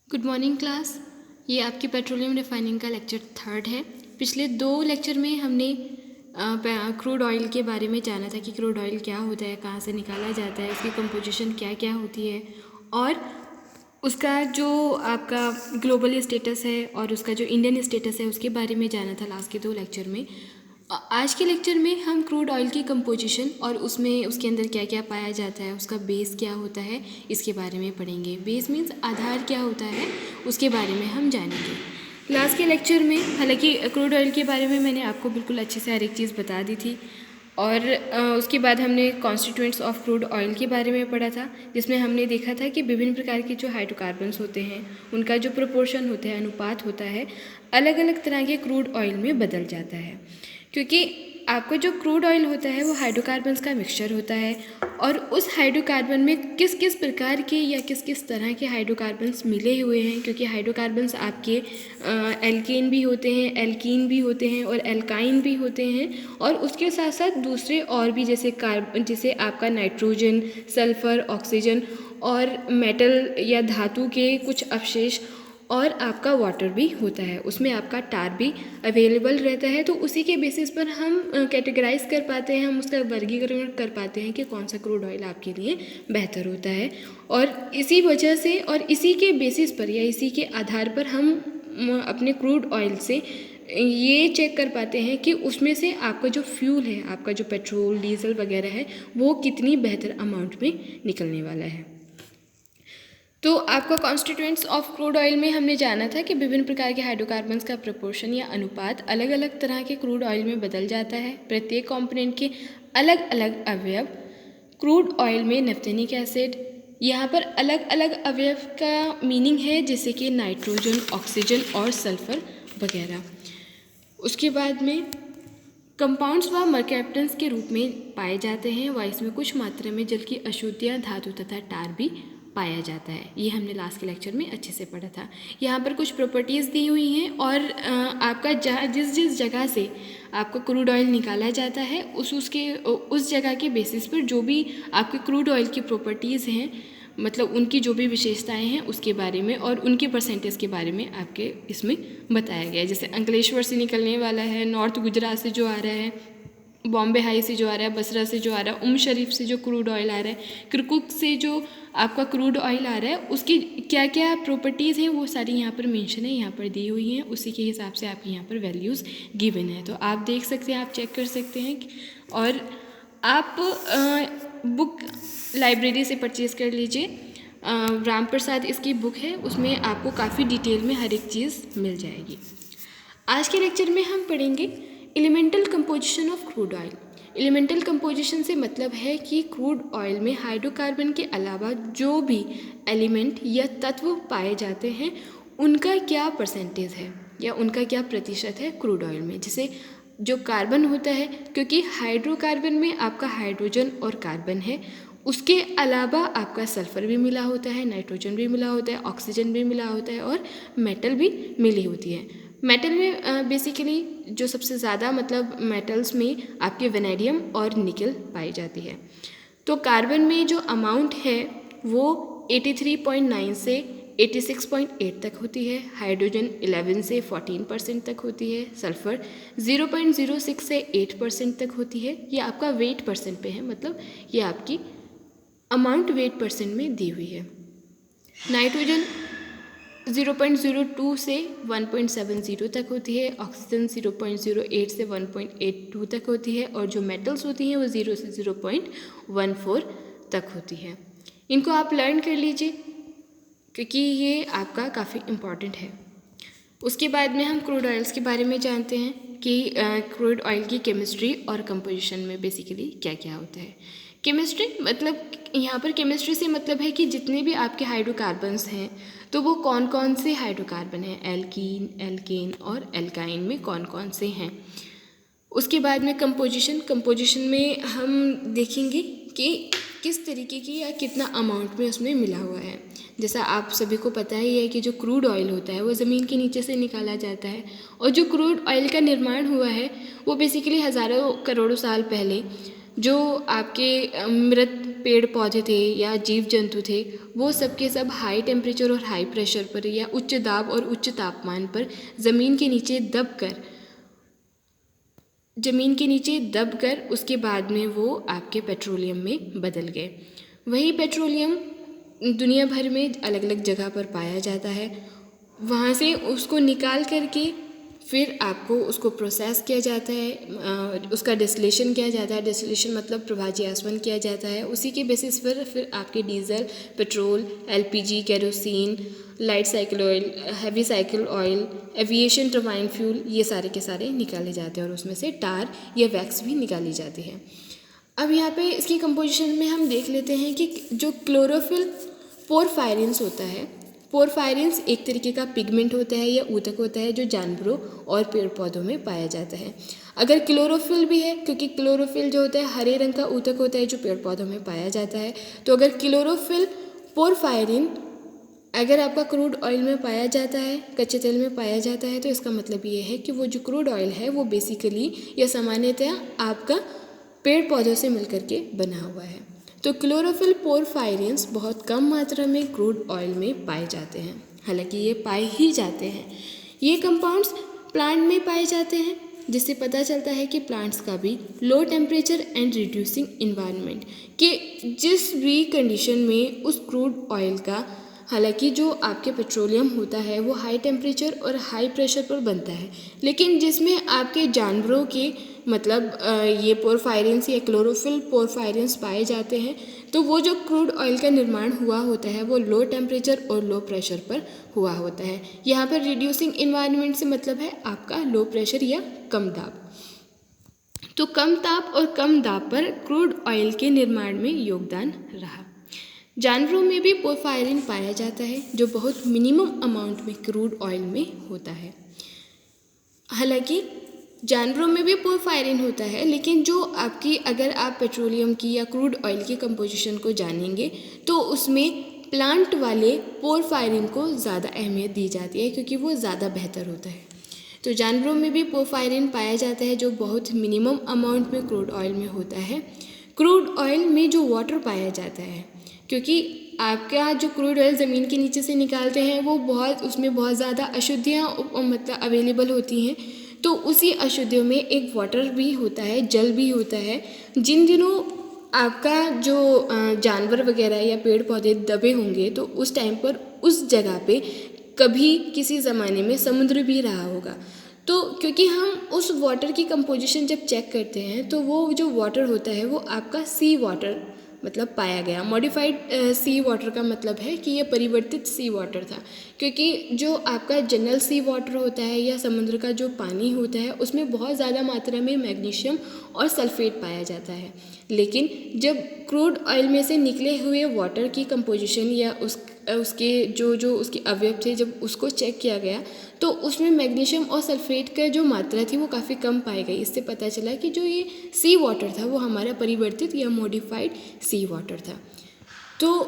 Good morning class. ये आपकी petroleum refining का लेक्चर 3 है। पिछले 2 लेक्चर में हमने क्रूड ऑयल के बारे में जाना था कि क्रूड ऑयल क्या होता है, कहाँ से निकाला जाता है, इसकी कंपोजिशन क्या क्या होती है और उसका जो आपका ग्लोबल स्टेटस है और उसका जो इंडियन स्टेटस है उसके बारे में जाना था लास्ट के 2 लेक्चर में। आज के लेक्चर में हम क्रूड ऑयल की कंपोजिशन और उसमें उसके अंदर क्या क्या पाया जाता है, उसका बेस क्या होता है, इसके बारे में पढ़ेंगे। बेस मीन्स आधार क्या होता है, उसके बारे में हम जानेंगे। लास्ट के लेक्चर में हालांकि क्रूड ऑयल के बारे में मैंने आपको बिल्कुल अच्छे से हर एक चीज़ बता दी थी और उसके बाद हमने कॉन्स्टिट्यूएंट्स ऑफ क्रूड ऑयल के बारे में पढ़ा था, जिसमें हमने देखा था कि विभिन्न प्रकार के जो हाइड्रोकार्बन्स होते हैं उनका जो प्रोपोर्शन होता है, अनुपात होता है, अलग अलग तरह के क्रूड ऑयल में बदल जाता है। क्योंकि आपका जो क्रूड ऑयल होता है वो हाइड्रोकार्बन्स का मिक्सचर होता है और उस हाइड्रोकार्बन में किस किस प्रकार के या किस किस तरह के हाइड्रोकार्बन्स मिले हुए हैं, क्योंकि हाइड्रोकार्बन्स आपके एल्केन भी होते हैं, एल्कीन भी होते हैं और एल्काइन भी होते हैं और उसके साथ साथ दूसरे और भी जैसे आपका नाइट्रोजन, सल्फ़र, ऑक्सीजन और मेटल या धातु के कुछ अवशेष और आपका वाटर भी होता है, उसमें आपका टार भी अवेलेबल रहता है। तो उसी के बेसिस पर हम कैटेगराइज कर पाते हैं, हम उसका वर्गीकरण कर पाते हैं कि कौन सा क्रूड ऑयल आपके लिए बेहतर होता है। और इसी वजह से और इसी के बेसिस पर या इसी के आधार पर हम अपने क्रूड ऑयल से ये चेक कर पाते हैं कि उसमें से आपका जो फ्यूल है, आपका जो पेट्रोल, डीजल वगैरह है, वो कितनी बेहतर अमाउंट में निकलने वाला है। तो आपका कॉन्स्टिट्यूएंट्स ऑफ क्रूड ऑयल में हमने जाना था कि विभिन्न प्रकार के हाइड्रोकार्बन्स का प्रोपोर्शन या अनुपात अलग अलग तरह के क्रूड ऑयल में बदल जाता है। प्रत्येक कंपोनेंट के अलग अलग अवयव, क्रूड ऑयल में नैफ्थेनिक एसिड, यहाँ पर अलग अलग अवयव का मीनिंग है जैसे कि नाइट्रोजन, ऑक्सीजन और सल्फर वगैरह। उसके बाद में कंपाउंड्स व मर्कैप्टन्स के रूप में पाए जाते हैं व इसमें कुछ मात्रा में जल की अशुद्धियाँ, धातु तथा टार भी पाया जाता है। ये हमने लास्ट के लेक्चर में अच्छे से पढ़ा था। यहाँ पर कुछ प्रॉपर्टीज़ दी हुई हैं और आपका जिस जगह से आपका क्रूड ऑयल निकाला जाता है उस जगह के बेसिस पर जो भी आपके क्रूड ऑयल की प्रॉपर्टीज़ हैं, मतलब उनकी जो भी विशेषताएं हैं उसके बारे में और उनके परसेंटेज के बारे में आपके इसमें बताया गया है। जैसे अंकलेश्वर से निकलने वाला है, नॉर्थ गुजरात से जो आ रहा है, बॉम्बे हाई से जो आ रहा है, बसरा से जो आ रहा है, शरीफ से जो क्रूड ऑयल आ रहा है, किरकुक से जो आपका क्रूड ऑयल आ रहा है, उसकी क्या क्या प्रॉपर्टीज़ हैं वो सारी यहाँ पर मेंशन है, यहाँ पर दी हुई हैं। उसी के हिसाब से आपके यहाँ पर वैल्यूज़ गिवन है, तो आप देख सकते हैं, आप चेक कर सकते हैं। और आप बुक लाइब्रेरी से परचेज़ कर लीजिए। राम प्रसाद इसकी बुक है, उसमें आपको काफ़ी डिटेल में हर एक चीज़ मिल जाएगी। आज के लेक्चर में हम पढ़ेंगे elemental composition of crude oil. Elemental composition से मतलब है कि क्रूड ऑयल में हाइड्रोकार्बन के अलावा जो भी एलिमेंट या तत्व पाए जाते हैं उनका क्या परसेंटेज है या उनका क्या प्रतिशत है क्रूड ऑयल में। जैसे जो कार्बन होता है, क्योंकि हाइड्रोकार्बन में आपका हाइड्रोजन और कार्बन है, उसके अलावा आपका सल्फ़र भी मिला होता है, नाइट्रोजन भी मिला होता है, ऑक्सीजन भी मिला होता है और मेटल भी मिली होती है। मेटल में बेसिकली जो सबसे ज़्यादा मतलब मेटल्स में आपके वेनेडियम और निकल पाई जाती है। तो कार्बन में जो अमाउंट है वो 83.9 से 86.8 तक होती है, हाइड्रोजन 11 से 14% तक होती है, सल्फ़र 0.06 से 8% तक होती है। ये आपका वेट परसेंट पे है, मतलब ये आपकी अमाउंट वेट परसेंट में दी हुई है। नाइट्रोजन 0.02 से 1.70 तक होती है, ऑक्सीजन 0.08 से 1.82 तक होती है और जो मेटल्स होती हैं वो 0 से 0.14 तक होती है। इनको आप लर्न कर लीजिए क्योंकि ये आपका काफ़ी इम्पॉर्टेंट है। उसके बाद में हम क्रूड ऑयल्स के बारे में जानते हैं कि क्रूड ऑयल की केमिस्ट्री और कंपोजिशन में बेसिकली क्या क्या होता है। केमिस्ट्री मतलब यहाँ पर केमिस्ट्री से मतलब है कि जितने भी आपके हाइड्रोकार्बन्स हैं तो वो कौन कौन से हाइड्रोकार्बन हैं, एल्कीन, एल्केन और एल्काइन में कौन कौन से हैं। उसके बाद में कंपोजिशन में हम देखेंगे कि किस तरीके की या कितना अमाउंट में उसमें मिला हुआ है। जैसा आप सभी को पता ही है कि जो क्रूड ऑयल होता है वो ज़मीन के नीचे से निकाला जाता है और जो क्रूड ऑयल का निर्माण हुआ है वो बेसिकली हज़ारों करोड़ों साल पहले जो आपके मृत पेड़ पौधे थे या जीव जंतु थे, वो सब के सब हाई टेम्परेचर और हाई प्रेशर पर या उच्च दाब और उच्च तापमान पर ज़मीन के नीचे दब कर उसके बाद में वो आपके पेट्रोलियम में बदल गए। वही पेट्रोलियम दुनिया भर में अलग अलग जगह पर पाया जाता है। वहाँ से उसको निकाल करके फिर आपको उसको प्रोसेस किया जाता है, उसका डिस्टिलेशन किया जाता है। डिस्टिलेशन मतलब प्रभाज्यास्वन किया जाता है। उसी के बेसिस पर फिर आपके diesel, petrol, LPG, kerosene, light cycle oil, heavy cycle oil, aviation turbine fuel, ये सारे के सारे निकाले जाते हैं और उसमें से टार या वैक्स भी निकाली जाती है। अब यहाँ पे इसकी कंपोजिशन में हम देख लेते हैं कि जो क्लोरोफिल पोरफायरिन्स होता है, पोरफायरिन्स एक तरीके का पिगमेंट होता है या ऊतक होता है जो जानवरों और पेड़ पौधों में पाया जाता है। अगर क्लोरोफिल भी है, क्योंकि क्लोरोफिल जो होता है हरे रंग का ऊतक होता है जो पेड़ पौधों में पाया जाता है, तो अगर क्लोरोफिल पोरफायरिन अगर आपका क्रूड ऑयल में पाया जाता है, कच्चे तेल में पाया जाता है, तो इसका मतलब ये है कि वो जो क्रूड ऑयल है वो बेसिकली या सामान्यतः आपका पेड़ पौधों से मिलकर के बना हुआ है। तो क्लोरोफिल पोरफायरिन्स बहुत कम मात्रा में क्रूड ऑयल में पाए जाते हैं, हालांकि ये पाए ही जाते हैं। ये कंपाउंड्स प्लांट में पाए जाते हैं, जिससे पता चलता है कि प्लांट्स का भी low temperature and reducing environment कि जिस भी कंडीशन में उस क्रूड ऑयल का, हालांकि जो आपके पेट्रोलियम होता है वो हाई टेम्परेचर और हाई प्रेशर पर बनता है, लेकिन जिसमें आपके जानवरों के मतलब ये पोरफायरिन्स या क्लोरोफिल पोरफायरिन्स पाए जाते हैं, तो वो जो क्रूड ऑयल का निर्माण हुआ होता है वो लो टेम्परेचर और लो प्रेशर पर हुआ होता है। यहाँ पर रिड्यूसिंग इन्वायरमेंट से मतलब है आपका लो प्रेशर या कम दाब। तो कम ताप और कम दाब पर क्रूड ऑयल के निर्माण में योगदान रहा। जानवरों में भी पोरफायरिन पाया जाता है जो बहुत मिनिमम अमाउंट में क्रूड ऑयल में होता है। हालांकि जानवरों में भी पोरफायरिन होता है, लेकिन जो आपकी अगर आप पेट्रोलियम की या क्रूड ऑयल की कंपोजिशन को जानेंगे तो उसमें प्लांट वाले पोरफायरिन को ज़्यादा अहमियत दी जाती है क्योंकि वो ज़्यादा बेहतर होता है। तो जानवरों में भी पोरफायरिन पाया जाता है जो बहुत मिनिमम अमाउंट में क्रूड ऑयल में होता है। क्रूड ऑयल में जो वाटर पाया जाता है, क्योंकि आपका जो क्रूड ऑयल ज़मीन के नीचे से निकालते हैं वो उसमें बहुत ज़्यादा अशुद्धियाँ मतलब अवेलेबल होती हैं, तो उसी अशुद्धियों में एक वाटर भी होता है, जल भी होता है। जिन दिनों आपका जो जानवर वगैरह या पेड़ पौधे दबे होंगे तो उस टाइम पर उस जगह पे कभी किसी ज़माने में समुद्र भी रहा होगा। तो क्योंकि हम उस वाटर की कंपोजिशन जब चेक करते हैं तो वो जो वाटर होता है वो आपका सी वाटर मतलब पाया गया। मॉडिफाइड सी वाटर का मतलब है कि ये परिवर्तित सी वाटर था, क्योंकि जो आपका जनरल सी वाटर होता है या समुद्र का जो पानी होता है उसमें बहुत ज़्यादा मात्रा में मैग्नीशियम और सल्फेट पाया जाता है। लेकिन जब क्रूड ऑयल में से निकले हुए वाटर की कंपोजिशन या उसके जो उसके अवयव थे जब उसको चेक किया गया तो उसमें मैग्नीशियम और सल्फेट का जो मात्रा थी वो काफ़ी कम पाई गई। इससे पता चला कि जो ये सी वाटर था वो हमारा परिवर्तित या मॉडिफाइड सी वाटर था। तो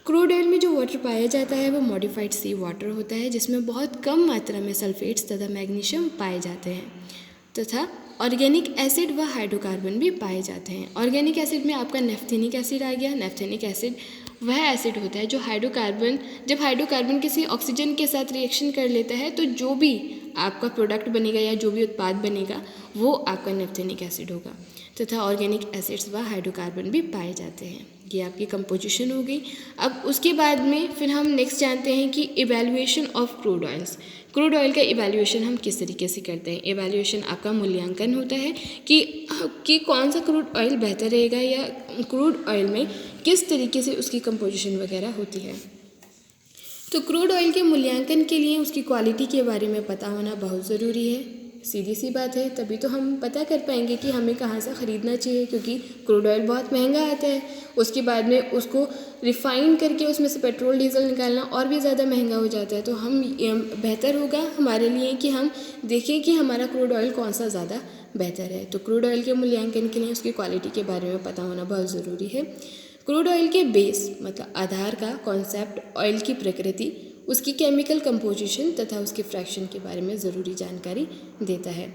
क्रूड ऑयल में जो वाटर पाया जाता है वो मॉडिफाइड सी वाटर होता है जिसमें बहुत कम मात्रा में सल्फेट्स तथा मैग्नीशियम पाए जाते हैं तथा ऑर्गेनिक एसिड व हाइड्रोकार्बन भी पाए जाते हैं। ऑर्गेनिक एसिड में आपका नेफ्थेनिक एसिड आ गया। नेफ्थेनिक एसिड वह एसिड होता है जो जब हाइड्रोकार्बन किसी ऑक्सीजन के साथ रिएक्शन कर लेता है तो जो भी आपका प्रोडक्ट बनेगा या जो भी उत्पाद बनेगा वो आपका नेफ्थेनिक एसिड होगा तथा ऑर्गेनिक एसिड्स व हाइड्रोकार्बन भी पाए जाते हैं। ये आपकी कंपोजिशन हो गई। अब उसके बाद में फिर हम नेक्स्ट जानते हैं कि evaluation of crude oils. Crude oil का इवैल्यूएशन हम किस तरीके से करते हैं। इवैल्यूएशन आपका मूल्यांकन होता है कि कौन सा क्रूड ऑयल बेहतर रहेगा या क्रूड ऑयल में किस तरीके से उसकी कंपोजिशन वगैरह होती है। तो क्रूड ऑयल के मूल्यांकन के लिए उसकी क्वालिटी के बारे में पता होना बहुत ज़रूरी है। सीधी सी बात है, तभी तो हम पता कर पाएंगे कि हमें कहाँ से ख़रीदना चाहिए, क्योंकि क्रूड ऑयल बहुत महंगा आता है। उसके बाद में उसको रिफ़ाइन करके उसमें से पेट्रोल डीजल निकालना और भी ज़्यादा महंगा हो जाता है। तो बेहतर होगा हमारे लिए कि हम देखें कि हमारा क्रूड ऑयल कौन सा ज़्यादा बेहतर है। तो क्रूड ऑयल के मूल्यांकन के लिए उसकी क्वालिटी के बारे में पता होना बहुत ज़रूरी है। क्रूड ऑयल के बेस मतलब आधार का कॉन्सेप्ट, ऑयल की प्रकृति, उसकी केमिकल कंपोजिशन तथा उसके फ्रैक्शन के बारे में ज़रूरी जानकारी देता है।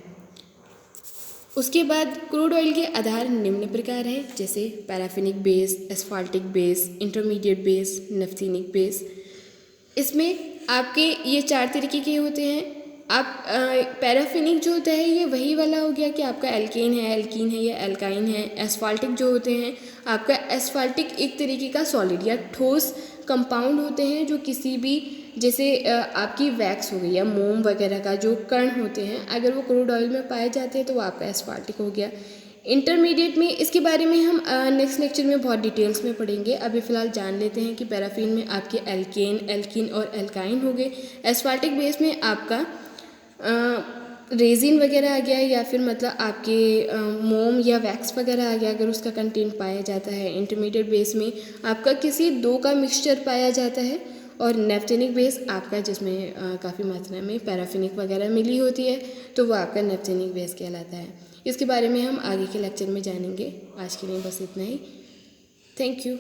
उसके बाद क्रूड ऑयल के आधार निम्न प्रकार हैं, जैसे paraffinic base, asphaltic base, intermediate base, naphthenic base. इसमें आपके ये 4 तरीके के होते हैं। आप पैराफिनिक जो होता है ये वही वाला हो गया कि आपका एल्केन है, एल्कीन है या एल्काइन है। एस्फाल्टिक जो होते हैं आपका एस्फाल्टिक एक तरीके का सॉलिड या ठोस कंपाउंड होते हैं जो किसी भी, जैसे आपकी वैक्स हो गई या मोम वगैरह का जो कण होते हैं, अगर वो क्रूड ऑयल में पाए जाते हैं तो वो आपका एस्फाल्टिक हो गया। इंटरमीडिएट में, इसके बारे में हम नेक्स्ट लेक्चर में बहुत डिटेल्स में पढ़ेंगे। अभी फ़िलहाल जान लेते हैं कि पैराफिन में आपके एल्केन, एल्कीन और एल्काइन हो गए। एस्फाल्टिक बेस में आपका रेजिन वगैरह आ गया, या फिर मतलब आपके मोम या वैक्स वगैरह आ गया अगर उसका कंटेंट पाया जाता है। इंटरमीडिएट बेस में आपका किसी दो का मिक्सचर पाया जाता है। और नेफ्थेनिक बेस आपका जिसमें काफ़ी मात्रा में पैराफिनिक वगैरह मिली होती है, तो वो आपका नेफ्थेनिक बेस कहलाता है। इसके बारे में हम आगे के लेक्चर में जानेंगे। आज के लिए बस इतना ही। Thank you.